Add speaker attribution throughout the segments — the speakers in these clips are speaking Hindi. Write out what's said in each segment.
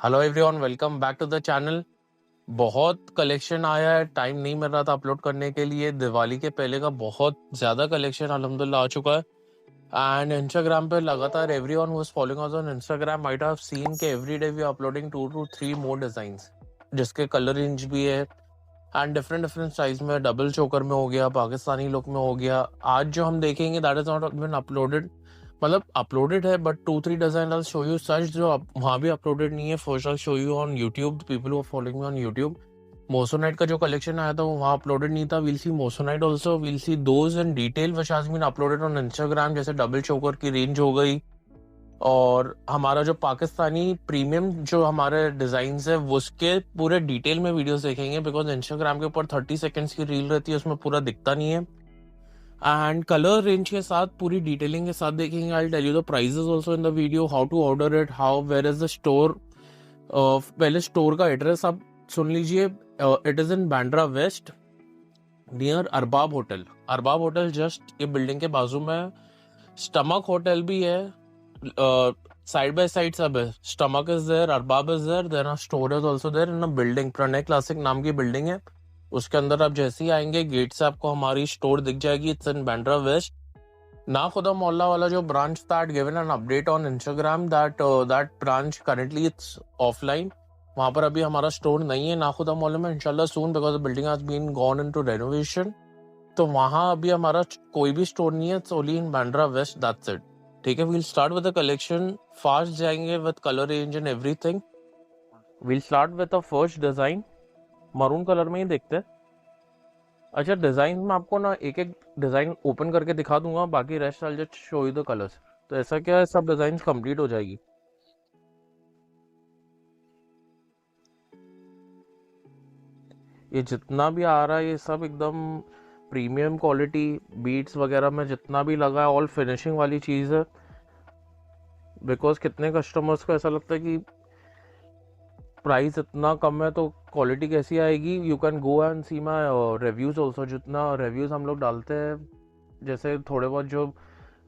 Speaker 1: Hello everyone, welcome back to the channel. बहुत कलेक्शन आया है, टाइम नहीं मिल रहा था अपलोड करने के लिए। दिवाली के पहले का बहुत ज़्यादा कलेक्शन अल्हम्दुलिल्लाह आ चुका है। एंड इंस्टाग्राम पे लगातार everyone who is following us on Instagram might have seen के every day we are uploading 2 to 3 more designs, जिसके कलर रेंज भी है एंड डिफरेंट डिफरेंट साइज में। डबल चोकर में हो गया, पाकिस्तानी लुक में हो गया। आज जो हम देखेंगे that is not even uploaded, मतलब अपलोडेड है but 2-3 design I show you such जो वहाँ भी अपलोडेड नहीं है। First I show you on YouTube, people who are following me on YouTube. Moissanite का जो कलेक्शन आया था वो वहाँ अपलोडेड नहीं था। We'll see moissanite also, we'll see those in detail which has been uploaded on Instagram, जैसे डबल चोकर की रेंज हो गई। और हमारा जो पाकिस्तानी प्रीमियम जो हमारे डिजाइन है उसके पूरे डिटेल में वीडियोस देखेंगे, बिकॉज इंस्टाग्राम के ऊपर 30 सेकेंड्स की रील रहती है, उसमें पूरा दिखता नहीं है। एंड कलर रेंज के साथ पूरी डिटेलिंग के साथ देखेंगे। I tell you the prices also in the video, how to order it, how where is the store. पहले स्टोर का एड्रेस आप सुन लीजिए। It is in Bandra west near Arbab hotel. Arbab hotel just ये बिल्डिंग के बाजू में है। स्टमक होटल भी है, साइड बाय साइड सब है। Stomach is there, Arbab is there, then store is also there in a building. Pranay classic नाम की बिल्डिंग है, उसके अंदर आप जैसे ही आएंगे गेट से आपको हमारी स्टोर दिख जाएगी। It's in Bandra west. ना खुदा मोहल्ला वाला जो branch that given an update on Instagram that that branch currently it's offline. वहां पर अभी हमारा स्टोर नहीं है ना खुदा मोहल्ले में, इंशाल्लाह soon, because the building has been gone into renovation. तो वहां अभी हमारा कोई भी स्टोर नहीं है, it's only in Bandra west, that's it. ठीक है, we'll start with the collection, fast जाएंगे with colour range and everything. We'll start with the first design, maroon colour में ही देखते हैं। अच्छा, डिजाइन में आपको ना एक एक डिजाइन ओपन करके दिखा दूंगा, बाकी rest I just show you the colours. तो ऐसा क्या है, सब डिजाइन कंप्लीट हो जाएगी। ये जितना भी आ रहा है ये सब एकदम प्रीमियम क्वालिटी, बीट्स वगैरह में जितना भी लगा है ऑल फिनिशिंग वाली चीज़ है। बिकॉज कितने कस्टमर्स को ऐसा लगता है कि प्राइस इतना कम है तो क्वालिटी कैसी आएगी। You can go and see my reviews also. जितना रिव्यूज़ हम लोग डालते हैं, जैसे थोड़े बहुत जो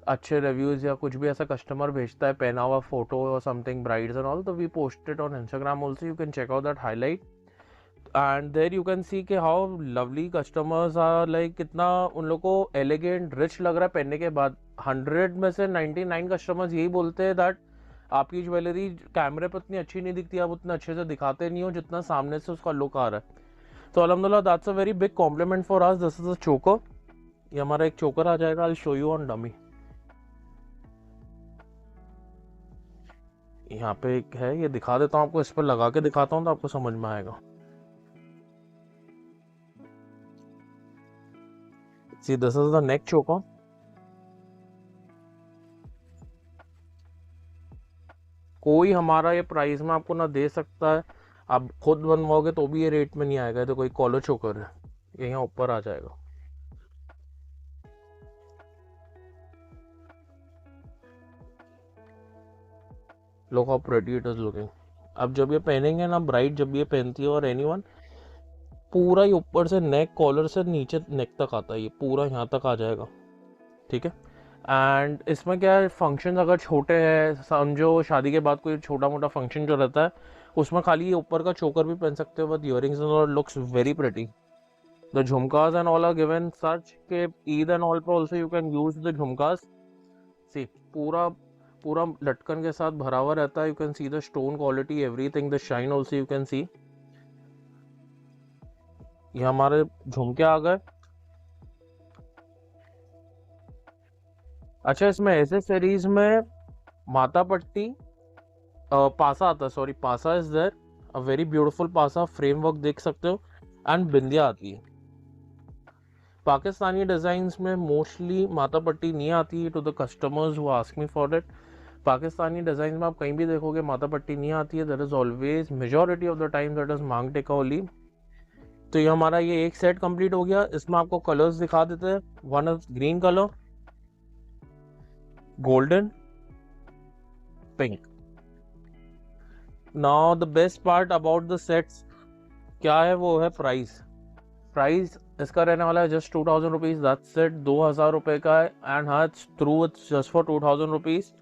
Speaker 1: अच्छे रिव्यूज़ या कुछ भी ऐसा कस्टमर भेजता है, पहना हुआ फोटो और समथिंग ब्राइड्स एंड ऑल, तो we posted on Instagram also. You can check out that highlight and there you can see के how lovely customers are, like कितना उन लोग को एलिगेंट रिच लग रहा है पहनने के बाद। 100 में से 99 कस्टमर्स यही बोलते हैं दैट आपकी ज्वेलरी कैमरे पर उतनी अच्छी नहीं दिखती, आप उतना अच्छे से दिखाते नहीं हो जितना सामने से उसका लुक आ रहा है। तो अल्हम्दुलिल्लाह that's a very big complement for us. This is अ चोकर। ये हमारा एक चोकर आ जाएगा, आई शो यू ऑन डमी। यहाँ पे एक है, ये दिखा देता हूँ आपको, इस पर लगा के दिखाता हूँ तो आपको समझ में आएगा। See this is the neck चोकर। कोई हमारा ये प्राइस में आपको ना दे सकता है, आप खुद बनवाओगे तो भी ये रेट में नहीं आएगा। तो कोई कॉलर चोकर है, ये यहाँ ऊपर आ जाएगा। Look how pretty it is looking. अब जब ये पहनेंगे ना ब्राइड, जब ये पहनती है और एनीवन, पूरा ये ऊपर से नेक, कॉलर से नीचे नेक तक आता है, ये पूरा यहाँ तक आ जाएगा। ठीक है। एंड इसमें क्या है, फंक्शन अगर छोटे हैं, समझो शादी के बाद कोई छोटा मोटा फंक्शन जो रहता है, उसमें खाली ये ऊपर का चोकर भी पहन सकते हो विद इयरिंग्स और looks very pretty. The jhumkas and all are given such के ईद एंड ऑल पे also you can use the jhumkas. See पूरा पूरा लटकन के साथ भरा हुआ रहता है। You can see the stone quality, everything, the shine also you can see. ये हमारे झुमके आ गए। अच्छा, इसमें एसेसरीज में माता पट्टी, पासा आता है, sorry passa is there, a very beautiful passa, framework देख सकते हो, एंड बिंदिया आती है। पाकिस्तानी डिजाइन में मोस्टली माता पट्टी नहीं आती है to the customers who ask me for it. Pakistani design में आप कहीं भी देखोगे माता पट्टी नहीं आती है। That is always majority of the time that is मांग टेका ओली। तो ये हमारा ये एक सेट कंप्लीट हो गया। इसमें आपको कलर्स दिखा देते हैं। One is green colour, golden, pink. Now the best part about the sets क्या है, वो है प्राइस। प्राइस इसका रहने वाला है जस्ट 2000 रुपीज, दैट्स इट। 2000 रुपये का है। एंड हाँ, it's true, it's just for 2000 rupees.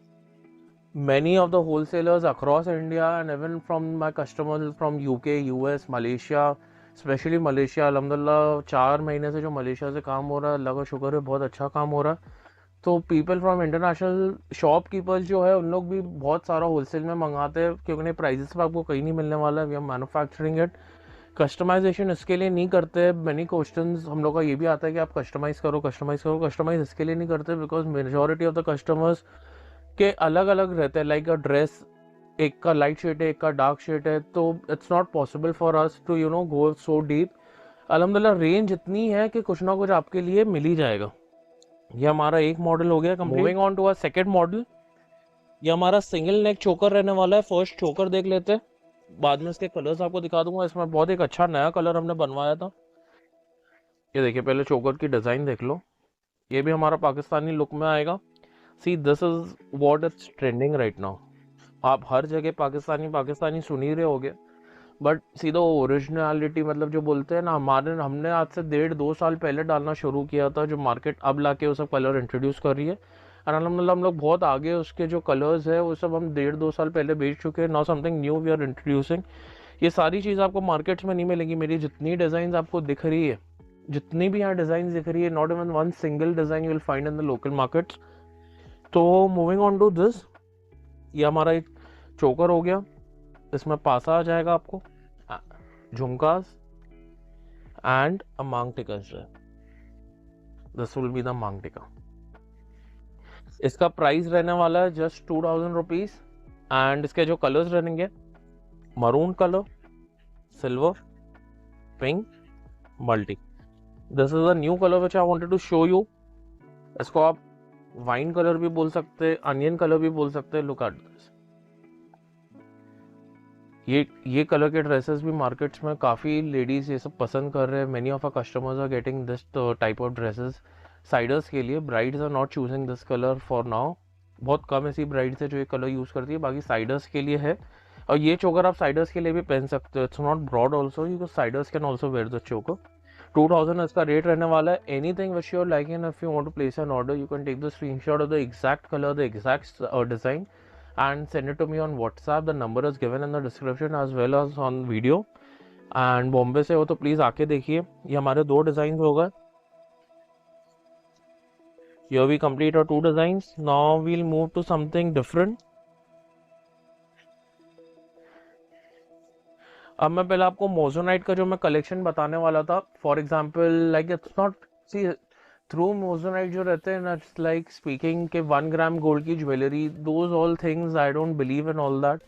Speaker 1: many of the wholesalers across India and even from my customers from UK, US, Malaysia, specially Malaysia, अल्हम्दुलिल्लाह 4 महीने से जो मलेशिया से काम हो रहा है, अल्लाह का शुक्र है बहुत अच्छा काम हो रहा है। तो पीपल फ्रॉम इंटरनेशनल शॉपकीपर्स जो है उन लोग भी बहुत सारा होलसेल में मंगाते हैं, क्योंकि उन्हें प्राइजेस पर आपको कहीं नहीं मिलने वाला है। We are manufacturing it. Customization इसके लिए नहीं करते। मैनी क्वेश्चंस हम लोग का ये भी आता है कि आप कस्टमाइज़ करो, कस्टमाइज़ करो। कस्टमाइज़ इसके लिए नहीं करते because majority of the customers के अलग अलग रहते हैं। लाइक अ ड्रेस, एक का लाइट शेड है, एक का डार्क शेड है, तो it's not possible for us to go so deep. अल्हम्दुलिल्लाह रेंज इतनी है कि कुछ ना कुछ आपके लिए मिल ही जाएगा। ये हमारा एक मॉडल हो गया complete. Moving on to a second model. ये हमारा सिंगल नेक चोकर रहने वाला है। फर्स्ट चोकर देख लेते हैं, बाद में इसके कलर्स आपको दिखा दूंगा। इसमें बहुत एक अच्छा नया कलर हमने बनवाया था। ये देखिए, पहले चोकर की डिज़ाइन देख लो। ये भी हमारा पाकिस्तानी लुक में आएगा। See this is what it's trending right now. आप हर जगह पाकिस्तानी पाकिस्तानी सुन ही रहे होगे, बट सीधा ओरिजिनलिटी मतलब जो बोलते हैं ना, हमने आज से 1.5-2 साल पहले डालना शुरू किया था, जो मार्केट अब लाके वो सब कलर इंट्रोड्यूस कर रही है। और अलहमदिल्ला हम लोग बहुत आगे, उसके जो कलर्स है वो सब हम 1.5-2 साल पहले बेच चुके हैं। Now something new we are introducing. ये सारी चीज़ आपको मार्केट्स में नहीं मिलेगी। मेरी जितनी डिज़ाइन आपको दिख रही है, जितनी भी यहाँ डिज़ाइन दिख रही है, not even one single design you will find in the local markets. तो मूविंग ऑन टू दिस, ये हमारा एक चोकर हो गया। इसमें पासा आ जाएगा आपको, झुमकास एंड अ मांग टिका। दिस विल बी द मांग टिका। इसका प्राइस रहने वाला है जस्ट 2000 रुपीज। एंड इसके जो कलर्स रहेंगे, maroon colour, silver, pink, multi. This is a new colour which I wanted to show you. इसको आप वाइन कलर भी बोल सकते हैं, अनियन कलर भी बोल सकते हैं। Look at this. ये कलर के ड्रेसेस भी मार्केट्स में काफ़ी लेडीज़ ये सब पसंद कर रहे हैं। Many of our customers are getting this type of dresses siders के लिए। Brides are not choosing this colour for now. बहुत कम ऐसी ब्राइड्स है जो ये कलर यूज़ करती है, बाकी साइडर्स के लिए है। और ये चोकर आप साइडर्स के लिए भी पहन सकते हो। It's not broad also, you siders can also wear the choker. 2000 इसका रेट रहने वाला है। Anything which you're like in, if you want to place an order, you can take the screenshot of the exact colour, the exact design and send it to me on WhatsApp. The number is given in the description as well as on video. And Bombay से हो तो प्लीज़ आके देखिए। ये हमारे 2 डिज़ाइन हो गए। Here we complete our 2 designs. Now we'll move to something different. अब मैं पहले आपको मोजोनाइट का जो मैं कलेक्शन बताने वाला था, for example like it's not, see through moissanite जो रहते हैं ना, इट्स लाइक स्पीकिंग के 1 ग्राम गोल्ड की jewellery, those all things I don't believe in all that.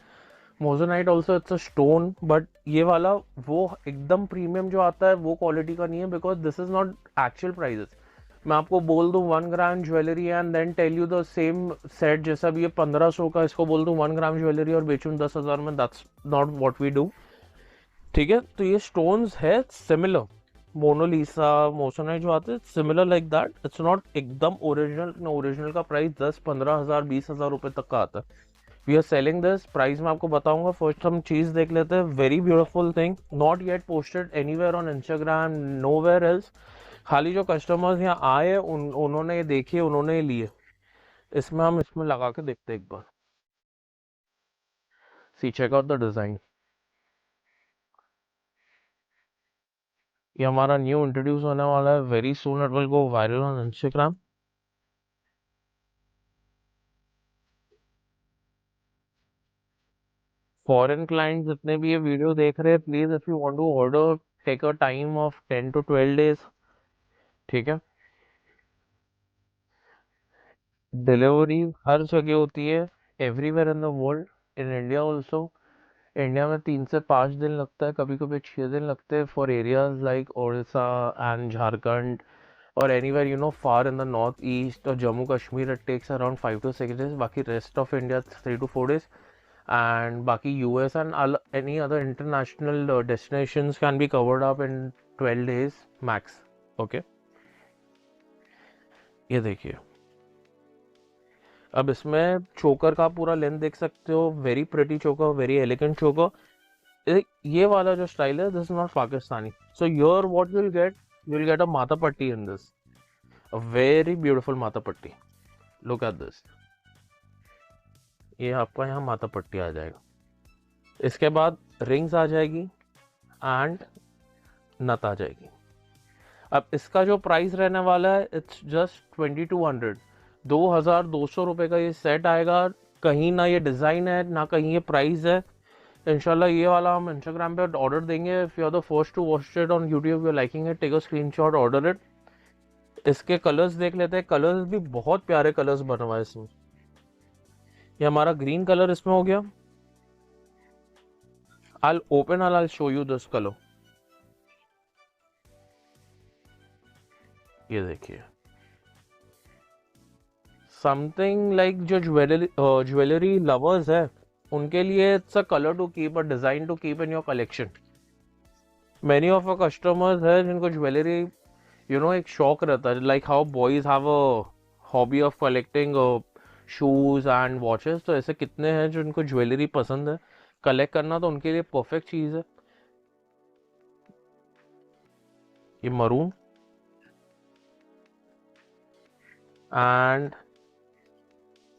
Speaker 1: Moissanite also it's a stone, but ये वाला वो एकदम प्रीमियम जो आता है वो क्वालिटी का नहीं है, because this is not actual prices. मैं आपको बोल दूँ 1 gram jewellery and then tell you the same set, जैसा भी ये 1500 का, इसको बोल दूँ 1 ग्राम ज्वेलरी और बेचूँ 10,000 में, that's not what we do. ठीक है, तो ये स्टोन्स है सिमिलर, मोनालिसा मोसोनाइट जो आते हैं similar like that. It's not एकदम ओरिजिनल। ओरिजिनल का प्राइस 10-15 हज़ार 20,000 रुपये तक का आता है। We are selling this. Price मैं आपको बताऊंगा। फर्स्ट हम चीज़ देख लेते हैं। Very beautiful thing, not yet posted anywhere on Instagram, nowhere else. खाली जो कस्टमर्स यहाँ आए उन्होंने ये देखिए, उन्होंने ये लिए। इसमें हम इसमें लगा के देखते हैं एक बार। See check out the design. ये हमारा न्यू इंट्रोड्यूस होने वाला है। Very soon it will go viral on Instagram. Foreign clients जितने भी ये वीडियो देख रहे हैं, please if you want to order, take a time of 10 to 12 days। ठीक है, डिलीवरी हर जगह होती है, everywhere in the world, in India also. India में 3 से 5 दिन लगता है, कभी कभी 6 दिन लगते हैं for areas like Odisha and Jharkhand, और anywhere far in the north east और Jammu Kashmir it takes around 5 to 6 days। बाकी rest of India 3 to 4 days। and बाकी US and any other international destinations can be covered up in 12 days max। okay, ये देखिए, अब इसमें चोकर का पूरा लेंथ देख सकते हो। वेरी प्रिटी चोकर, वेरी एलिगेंट चोकर। ये वाला जो स्टाइल है, this is not Pakistani. So your what you will get a माथा पट्टी in this, a very beautiful माथा पट्टी। Look at this. ये आपका यहाँ माथा पट्टी आ जाएगा। इसके बाद रिंग्स आ जाएगी एंड नथ आ जाएगी। अब इसका जो प्राइस रहने वाला है इट्स जस्ट 2200, 2200 रुपये का ये सेट आएगा। कहीं ना ये डिज़ाइन है ना कहीं ये प्राइस है। इंशाल्लाह ये वाला हम इंस्टाग्राम पे ऑर्डर देंगे। If you are the first to watch it on YouTube, you liking it, take a screenshot, order it. इसके कलर्स देख लेते हैं। कलर्स भी बहुत प्यारे कलर्स बनवाए इसमें। ये हमारा ग्रीन कलर इसमें हो गया। I'll open and I'll show you this color. ये देखिए, समथिंग लाइक जो ज्वेलरी लवर्स है उनके लिए it's a colour to keep, a design to keep in your collection. Many of a customers है जिनको ज्वेलरी एक शौक रहता है, like how boys have a hobby of collecting shoes and watches. तो ऐसे कितने हैं जिनको ज्वेलरी पसंद है, कलेक्ट करना तो उनके लिए परफेक्ट चीज है। ये maroon and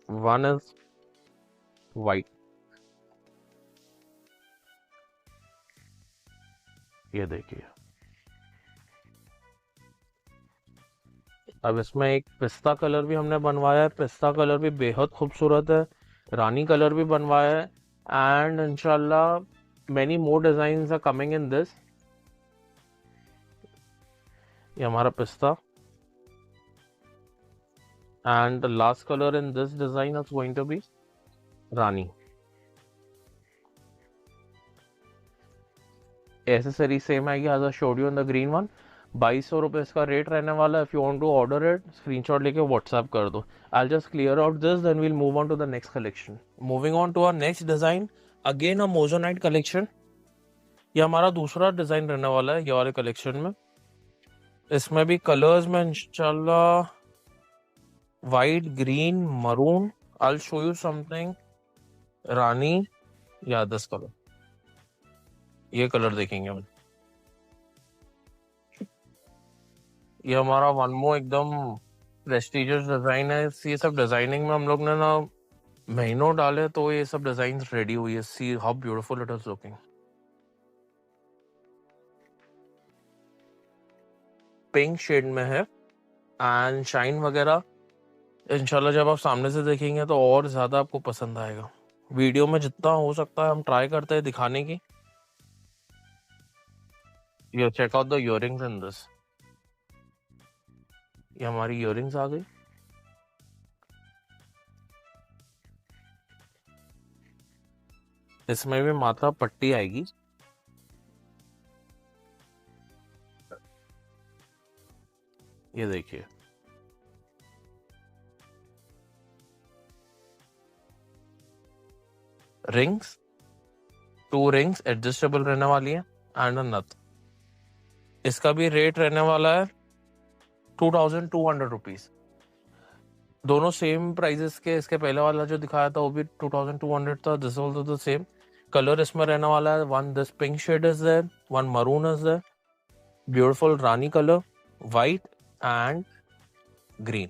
Speaker 1: one is white. ये देखिए, अब इसमें एक पिस्ता कलर भी हमने बनवाया है। पिस्ता कलर भी बेहद खूबसूरत है। रानी कलर भी बनवाया है एंड इंशाल्लाह many more designs are coming in this. ये हमारा पिस्ता and the last colour in this design is going to be रानी। एसेसरी सेम आएगी as I showed you in the green one. 2200 रुपये इसका रेट रहने वाला है। If you want to order it, screenshot लेके व्हाट्सएप कर दो। I just clear out this, then we'll move on to the next collection. Moving on to our next design, again a moissanite collection. ये हमारा दूसरा डिजाइन रहने वाला है ये वाले कलेक्शन में। इसमें भी कलर्स में इंशाल्लाह white, green, maroon. I will show you something रानी या दिस कलर। ये कलर देखेंगे हम। ये हमारा वन मोर एकदम प्रेस्टिजियस डिजाइन है। ये सब डिजाइनिंग में हम लोग ने ना महीनों डाले तो ये सब डिजाइन रेडी हुई है। See how beautiful it is looking. Pink shade में है एंड शाइन वगैरह इंशाल्लाह जब आप सामने से देखेंगे तो और ज्यादा आपको पसंद आएगा। वीडियो में जितना हो सकता है हम ट्राई करते हैं दिखाने की। ये check out the earrings in this. ये हमारी इयररिंग्स आ गई। इसमें भी माथा पट्टी आएगी। ये देखिए, रिंग्स, 2 रिंग्स एडजस्टेबल रहने वाली है एंड अ नथ। इसका भी रेट रहने वाला है 2200 रुपीज। दोनों सेम प्राइजेस के। इसके पहले वाला जो दिखाया था वो भी 2200 था। This also the same colour इसमें रहने वाला है। One this pink shade is there, one maroon is there, beautiful rani colour, white and green.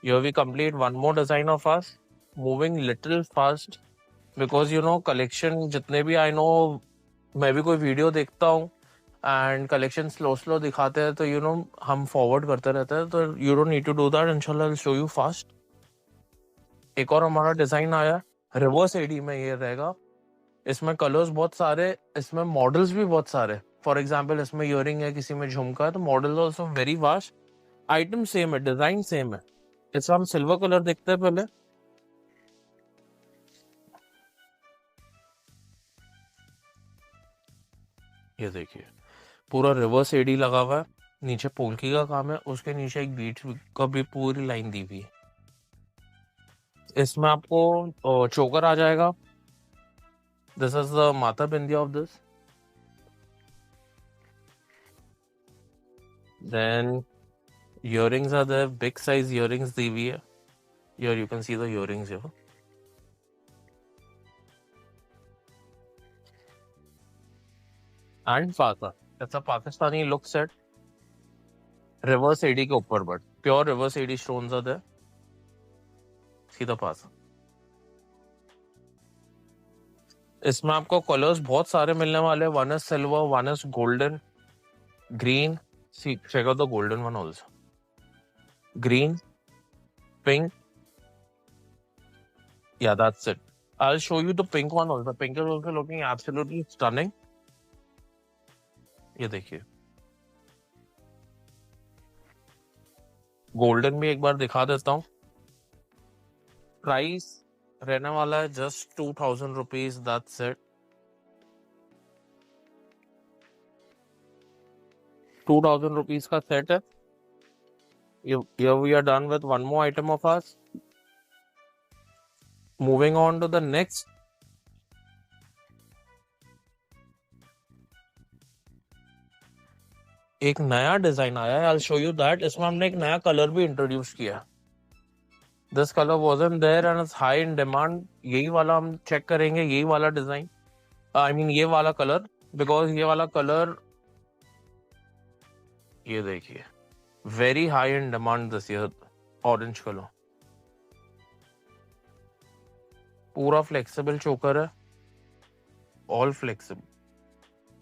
Speaker 1: Here we complete one more design of us. Moving little fast because collection जितने भी I know, मैं भी कोई वीडियो देखता हूँ एंड कलेक्शन स्लो दिखाते हैं तो हम फॉरवर्ड करते रहते हैं। तो you don't need to do that. इंशाल्लाह आई शो यू फास्ट। एक और हमारा डिजाइन आया रिवर्स एडी में। ये रहेगा, इसमें कलर्स बहुत सारे, इसमें मॉडल्स भी बहुत सारे। फॉर एग्जाम्पल इसमें इयरिंग है, किसी में झुमका है, तो model also very vast. Item same है, डिजाइन सेम है। इसका हम सिल्वर कलर देखते हैं पहले। ये देखिए, पूरा रिवर्स एडी लगा हुआ है, नीचे पोल्की का काम है, उसके नीचे एक बीट का भी पूरी लाइन दी हुई है। इसमें आपको चोकर आ जाएगा। This is the matha bindi of this. Then earrings are there, big size earrings दी हुई है। Here you can see the earrings here. And पासा, it's a Pakistani look set. Reverse AD के ऊपर, but pure reverse AD stones are there. See the पासा. इसमें आपको कलर्स बहुत सारे मिलने वाले हैं. One is silver, one is golden, green. See, check out the golden one also. Green, pink. Yeah, that's it. I'll show you the pink one also. The pink is also looking absolutely stunning. ये देखिए. गोल्डन भी एक बार दिखा देता हूँ. प्राइस रहने वाला है just 2000 rupees. That's it. 2000 rupees का सेट है. Here we are done with one more item of ours. Moving on to the next. एक नया डिजाइन आया है. I'll show you that. इसमें हमने एक नया कलर भी इंट्रोड्यूस किया. This color wasn't there and it's high in demand. यही वाला हम चेक करेंगे. यही वाला डिजाइन, I mean ये वाला कलर, बिकॉज ये वाला कलर, ये देखिए, very high in demand this year. Orange colour, पूरा फ्लेक्सिबल चोकर है. ऑल फ्लेक्सिबल,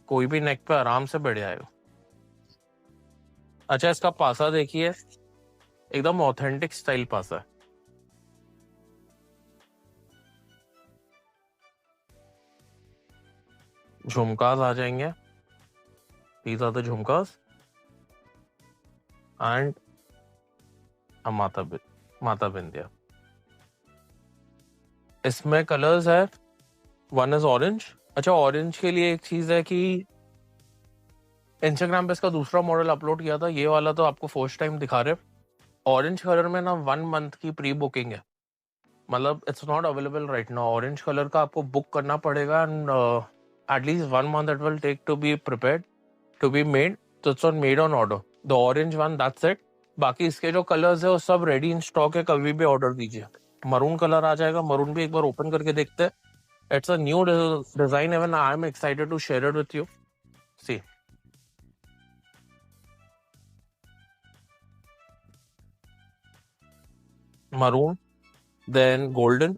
Speaker 1: कोई भी नेक पे आराम से बैठ जाएगा. अच्छा, इसका पासा देखिए, एकदम ऑथेंटिक स्टाइल पासा है. झुमकास आ जाएंगे. These are the झुमकास एंड माता बिंदिया. इसमें कलर्स है. One is orange. अच्छा, ऑरेंज के लिए एक चीज है कि इंस्टाग्राम पे इसका दूसरा मॉडल अपलोड किया था. ये वाला तो आपको फर्स्ट टाइम दिखा रहे. ऑरेंज कलर में ना 1 मंथ की प्री बुकिंग है. मतलब it's not available right now. Orange colour का आपको बुक करना पड़ेगा and at least 1 month it will take to be prepared, to be made. तो it's on made on order. The orange one, that's it. बाकी इसके जो कलर्स है वो सब रेडी इन स्टॉक है. कभी भी ऑर्डर दीजिए. मरून कलर आ जाएगा. मरून भी एक बार ओपन करके देखते हैं. It's a new design. Even I am excited to share it with you. See, maroon, then golden,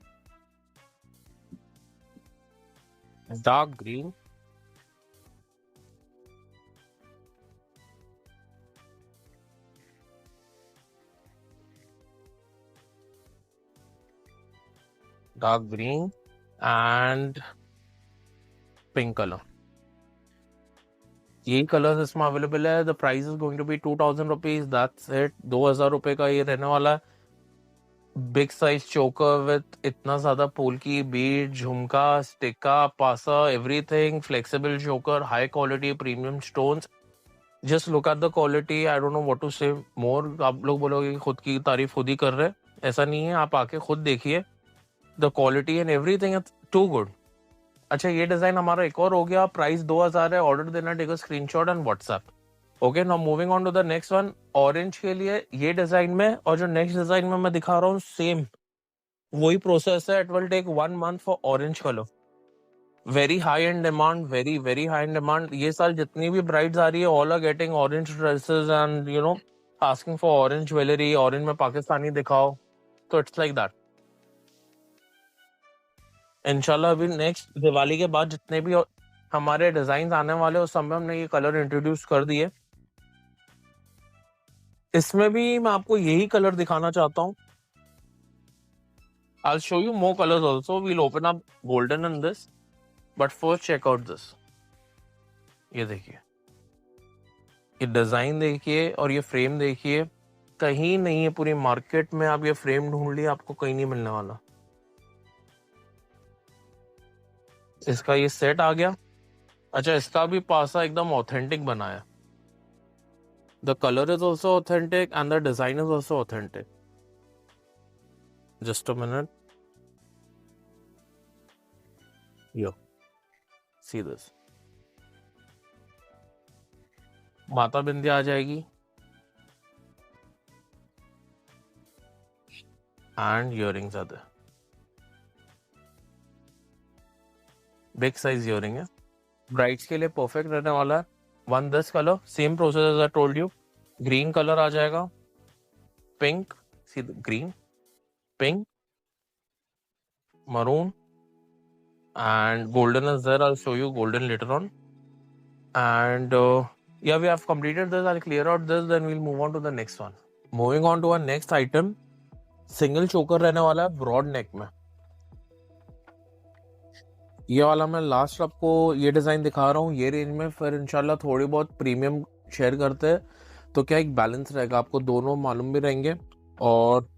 Speaker 1: dark green, dark green and pink color. यही कलर्स इसमें अवेलेबल है. The price is going to be 2000 rupees. That's it. 2000 रुपए का ये रहने वाला है. बिग साइज चोकर विथ इतना ज्यादा पोल की बीड, झुमका, स्टिका, पासा, everything. Flexible choker, high quality premium stones. Just look at the quality. I don't know what to say more. आप लोग बोलोगे कि खुद की तारीफ खुद ही कर रहे. ऐसा नहीं है, आप आके खुद देखिए. The quality and everything is too good. अच्छा, ये डिजाइन हमारा एक और हो गया. प्राइस 2000 है. ऑर्डर देना, take a screenshot and WhatsApp. Okay, now moving on to the next one. Orange के लिए ये डिजाइन में, और जो नेक्स्ट डिजाइन में मैं दिखा रहा हूँ, सेम वही प्रोसेस है. It will take 1 month for orange colour. Very high end demand, very very high end demand. ये साल जितनी भी ब्राइड्स आ रही है, all are getting orange dresses and you know asking for orange jewellery. Orange में पाकिस्तानी दिखाओ. तो इट्स लाइक दैट. इंशाल्लाह अभी नेक्स्ट दिवाली के बाद जितने भी हमारे डिजाइन आने वाले, उस समय हमने ये कलर इंट्रोड्यूस कर दिए. इसमें भी मैं आपको यही कलर दिखाना चाहता हूँ. I'll show you more colors also. We'll open up golden in this, but first check out this. ये देखिए, ये डिजाइन देखिए और ये फ्रेम देखिए. कहीं नहीं है पूरी मार्केट में. आप ये फ्रेम ढूंढ लिए, आपको कहीं नहीं मिलने वाला. इसका ये सेट आ गया. अच्छा, इसका भी पासा एकदम ऑथेंटिक बनाया. The colour is also authentic and the design is also authentic. Just a minute. Yo, see this. माता बिंदिया आ जाएगी एंड इयरिंग्स आते. बिग साइज इयरिंग है. ब्राइड्स के लिए परफेक्ट रहने वाला है. One this colour, same process as I told you. Green colour आ जाएगा. Pink, see green, pink, maroon, and golden is there. I'll show you golden later on. And yeah, we have completed this. I'll clear out this, then we'll move on to the next one. Moving on to our next item, single चोकर रहने वाला है ब्रॉड नेक में. ये वाला मैं लास्ट आपको ये डिजाइन दिखा रहा हूँ ये रेंज में, फिर इंशाल्लाह थोड़ी बहुत प्रीमियम शेयर करते हैं तो क्या एक बैलेंस रहेगा, आपको दोनों मालूम भी रहेंगे और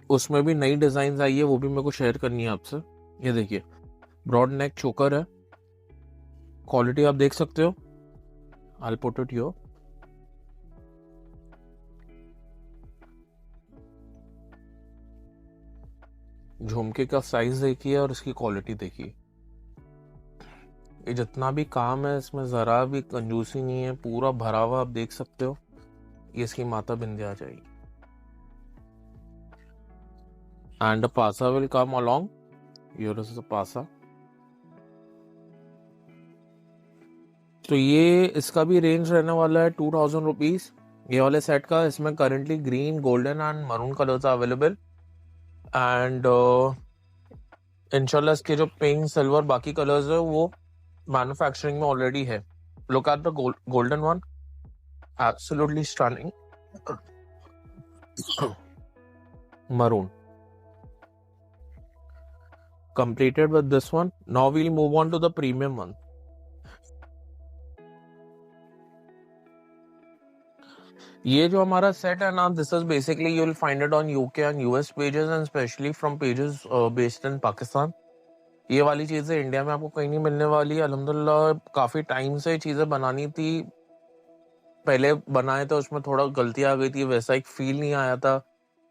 Speaker 1: उसमें भी नई डिजाइन आई है वो भी मेरे को शेयर करनी है आपसे. ये देखिए ब्रॉड नेक चोकर है, क्वालिटी आप देख सकते हो. I put it here. झुमके का साइज देखिए और इसकी क्वालिटी देखिए. ये जितना भी काम है इसमें जरा भी कंजूसी नहीं है, पूरा भरा हुआ आप देख सकते हो. ये इसकी माता बिंदी आ जाएगी. एंड द पासा will come along. Here is the पासा. तो ये इसका भी रेंज रहने वाला है 2000 रुपीज ये वाले सेट का. इसमें currently green, golden and maroon colours are available. And इंशाल्लाह इसके जो पिंक, सिल्वर, बाकी कलर्स है वो मैन्युफैक्चरिंग में ऑलरेडी है. Look at the golden one, absolutely stunning. Maroon completed with this one. Now we'll move on to the premium one. ये जो हमारा सेट है ना, this is basically you will find it on UK and US pages and especially from pages based in Pakistan. ये वाली चीजें इंडिया में आपको कहीं नहीं मिलने वाली है. अल्हम्दुलिल्लाह काफी टाइम से चीजें बनानी थी, पहले बनाए थे उसमें थोड़ा गलती आ गई थी, वैसा एक फील नहीं आया था.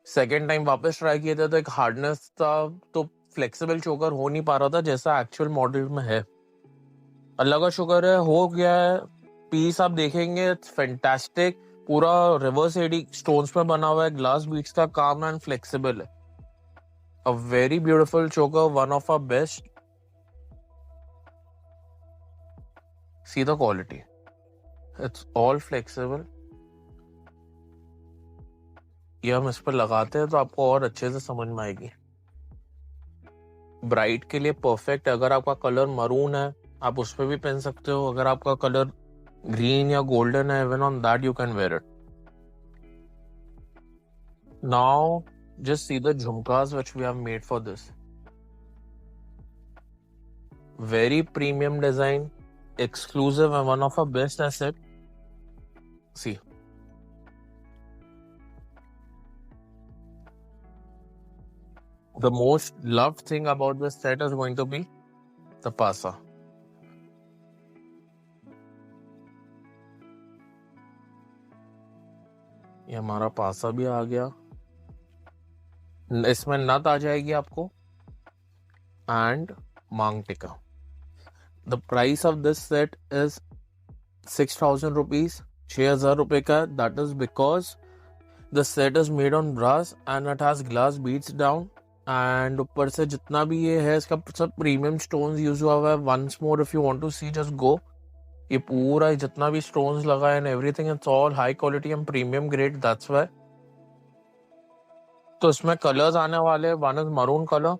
Speaker 1: सेकेंड टाइम वापस ट्राई किया था तो एक हार्डनेस था, तो फ्लेक्सिबल चोकर हो नहीं पा रहा था जैसा एक्चुअल मॉडल में है. अल्लाह का शुक्र है हो गया है. पीस आप देखेंगे फैंटास्टिक, पूरा रिवर्स एडी स्टोन्स में बना हुआ है, ग्लास बीट्स का काम एंड फ्लेक्सिबल है. A very beautiful choker, one of our best. See the quality, it's all flexible. ये हम इस पर लगाते हैं तो आपको और अच्छे से समझ में आएगी. ब्राइट के लिए परफेक्ट. अगर आपका कलर मरून है आप उस पर भी पहन सकते हो. अगर आपका कलर ग्रीन या गोल्डन है, even on that you can wear it. Now just see the jhumkas which we have made for this. Very premium design, exclusive and one of our best asset. See, the most loved thing about this set is going to be the pasa. ये हमारा पासा भी आ गया. इसमें नथ आ जाएगी आपको एंड मांग टिका. The price of this set is 6,000 rupees, 6,000 रुपए का. That is because the set is made on brass and it has glass beads down. And ऊपर से जितना भी ये है इसका सब प्रीमियम स्टोन्स यूज हुआ हुआ है. Once more if you want to see just go. ये पूरा जितना भी स्टोन्स लगा है and everything it's all high quality and premium grade. That's why. तो इसमें कलर्स आने वाले, one is maroon colour,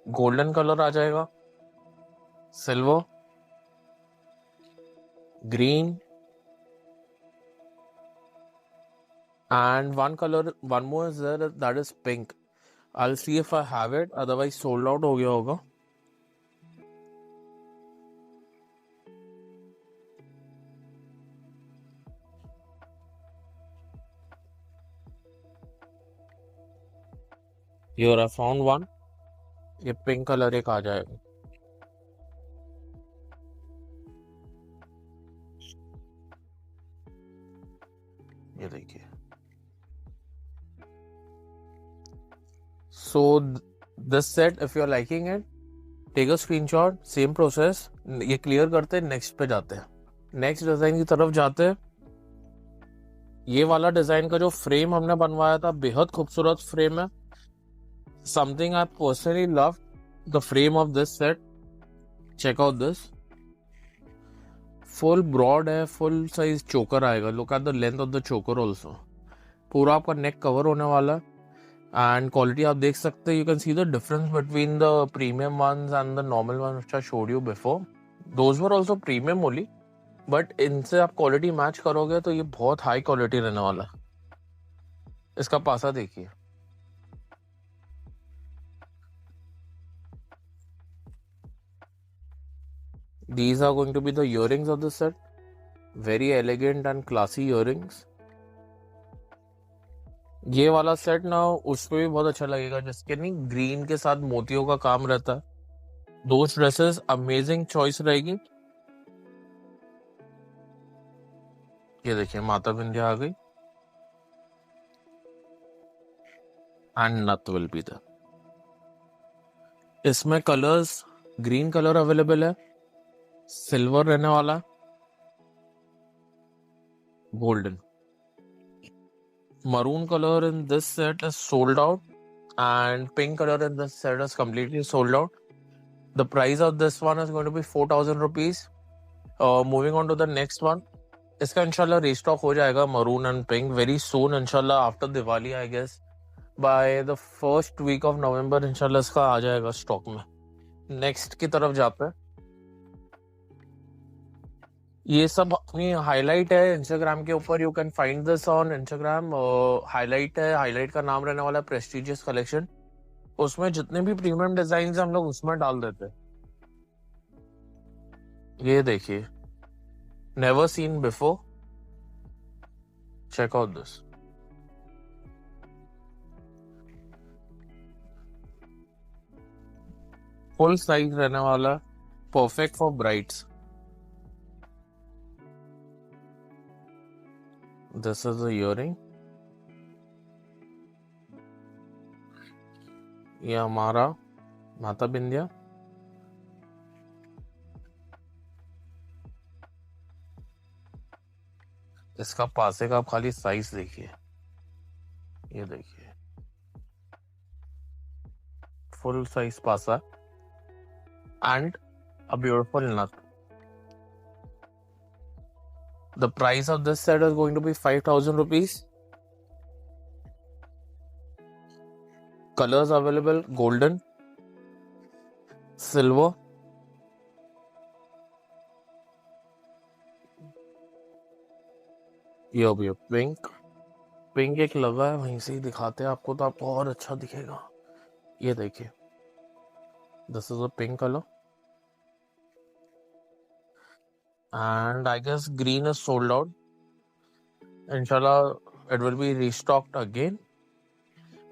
Speaker 1: golden colour आ जाएगा, silver, green, and one more is there, that is pink. I'll see if I have it, otherwise sold out हो गया होगा. Here I found one. ये पिंक कलर एक आ जाएगा. ये देखिए. So this set if you are liking it, take a screenshot. Same process. ये क्लियर करते हैं, नेक्स्ट पे जाते हैं. नेक्स्ट डिजाइन की तरफ जाते हैं. ये वाला डिजाइन का जो फ्रेम हमने बनवाया था बेहद खूबसूरत फ्रेम है. Something I personally love the frame of this set. Check out this. Full broad है, फुल साइज चोकर आएगा. Look at the length of the choker also. पूरा आपका नेक कवर होने वाला है एंड क्वालिटी आप देख सकते हैं, you can see the difference between the premium ones and the normal ones which I showed you before. Those were also premium only, but इनसे आप क्वालिटी मैच करोगे तो ये बहुत हाई क्वालिटी रहने वाला है. इसका पासा देखिए. These are going to be the earrings of the set. Very elegant and classy earrings. ये वाला सेट ना उस पे भी बहुत अच्छा लगेगा जिसके नहीं ग्रीन के साथ मोतियों का काम रहता है. दो ड्रेसेस अमेजिंग चॉइस रहेगी. ये देखिए माता बिंदिया आ गई एंड नथ विल बी देयर. इसमें कलर्स ग्रीन कलर अवेलेबल है, सिल्वर रहने वाला, golden. Maroon color in this set is sold out, and pink color in this set is completely sold out. The price of this one is going to be 4,000 rupees. Moving on to the next one. इसका इंशाल्लाह restock हो जाएगा maroon and pink very soon इंशाल्लाह after Diwali I guess. By the first week of November इंशाल्लाह इसका आ जाएगा स्टॉक में. नेक्स्ट की तरफ जाते हैं. ये सब अपनी हाईलाइट है इंस्टाग्राम के ऊपर. You can find this on Instagram. Highlight है, हाईलाइट का नाम रहने वाला है प्रेस्टिजियस कलेक्शन. उसमें जितने भी प्रीमियम डिजाइन हम लोग उसमें डाल देते हैं. ये देखिए, never seen before. Check out this. Full size रहने वाला, perfect for brides. This is the earring. ये हमारा माता बिंदिया. इसका पासे का आप खाली साइज देखिए. ये देखिए, फुल साइज पासा एंड अ ब्यूटीफुल नथ. The price of this set is going to be 5,000 rupees. Colors available: golden, silver, ये भी पिंक. पिंक एक लगा है, वहीं से ही दिखाते हैं आपको तो आपको और अच्छा दिखेगा. ये देखिए, this is a pink colour and I guess green is sold out. Inshallah, it will be restocked again.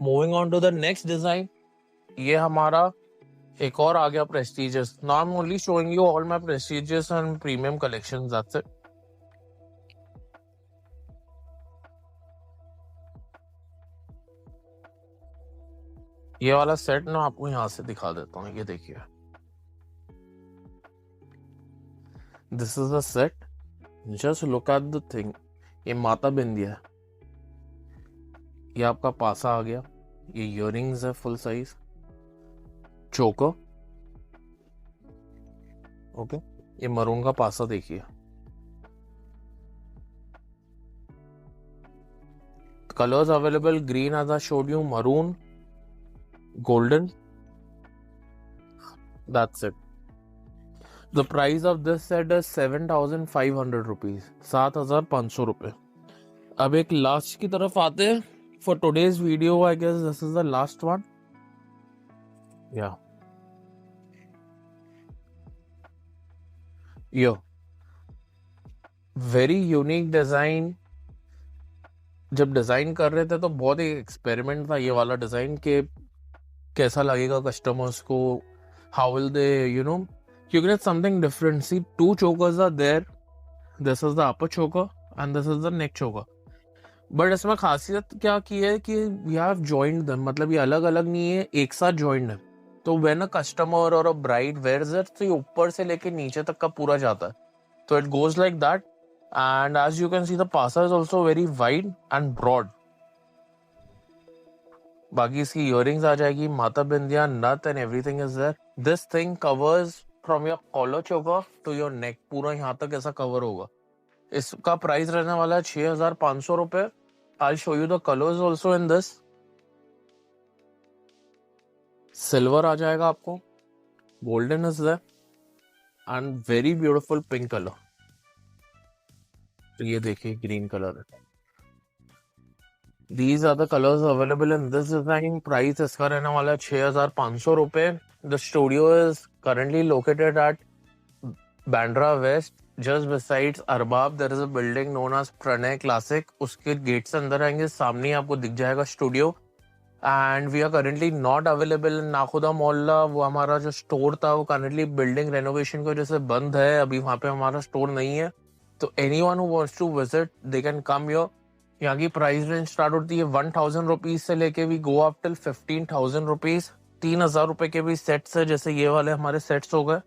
Speaker 1: Moving on to the next design. ये हमारा एक और आ गया prestigious. Now I'm only showing you all my prestigious and premium collections. That's it. ये वाला सेट ना आपको यहाँ से दिखा देता हूँ. ये देखिए, this is the set. Just look at the thing. ये माता बिंदिया है. ये आपका पासा आ गया. ये इयररिंग्स है फुल साइज, चोकर. ओके, ये मरून का पासा देखिए. Colours available: green as I showed you, maroon, golden. That's it. The price of this set is 7,500 rupees. 7,500 रुपए. अब एक लास्ट की तरफ आते हैं. For today's video, I guess this is the last one. Yeah. Yo. Very unique design. जब डिजाइन कर रहे थे तो बहुत ही एक्सपेरिमेंट था ये वाला डिजाइन के कैसा लगेगा कस्टमर्स को. How will they you get something different. See, two chokers are there. This is the upper choker and this is the neck choker. But इसमें खासियत क्या की है कि we have joined them. मतलब ये अलग अलग नहीं है, एक साथ joined है. तो when a customer or a bride wears it, तो ये ऊपर से लेके नीचे तक का पूरा जाता है. तो it goes like that. And as you can see, the pasa is also very wide and broad. बाकी इसकी इयररिंग्स आ जाएगी, माता बिंदिया, नथ and everything is there. This thing covers from your collar choker to your neck. पूरा यहाँ तक ऐसा कवर होगा. इसका प्राइस रहने वाला है 6,500 रुपए. I show you the colours also in this. Silver आ जाएगा आपको, golden is there and very beautiful pink colour. तो ये देखिए ग्रीन कलर है। These are the colors available in this design. Price इसका रहने वाला है 6,500 रुपए। The studio is currently located at Bandra West, just besides Arbab. There is a building known as Pranay Classic. उसके गेट से अंदर आएंगे, सामने ही आपको दिख जाएगा studio. And we are currently not available in Nakhuda Mohalla. वो हमारा जो स्टोर था वो करेंटली बिल्डिंग रेनोवेशन की वजह से बंद है, अभी वहाँ पे हमारा स्टोर नहीं है। तो anyone who wants to visit they can come here. यहाँ की प्राइस रेंज स्टार्ट होती है 1,000 रुपीज से लेके we go up till 15,000 rupees. 3,000 रुपए के भी सेट्स है, जैसे ये वाले हमारे सेट्स हो गए।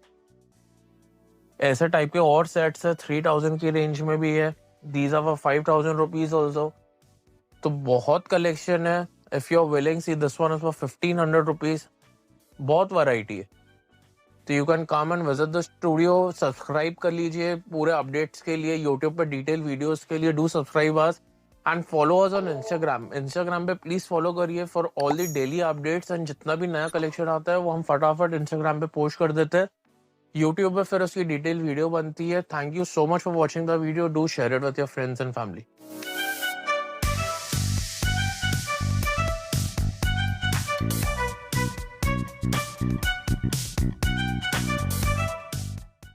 Speaker 1: ऐसे टाइप के और सेट्स है 3,000 की रेंज में भी है। These are 5,000 rupees also. तो बहुत कलेक्शन है। If you are willing see this one is for 1,500 rupees. बहुत वैरायटी है। तो you can come and visit the studio. Subscribe कर लीजिए पूरे अपडेट्स के लिए, यूट्यूब पे डिटेल वीडियोस के लिए do subscribe us and follow us on Instagram. Instagram पे प्लीज फॉलो करिए for all the daily updates. And जितना भी नया कलेक्शन आता है वो हम फटाफट इंस्टाग्राम पे पोस्ट कर देते हैं। यूट्यूब पे फिर उसकी डिटेल वीडियो बनती है। Thank you so much for watching the video. Do share it with your friends and family.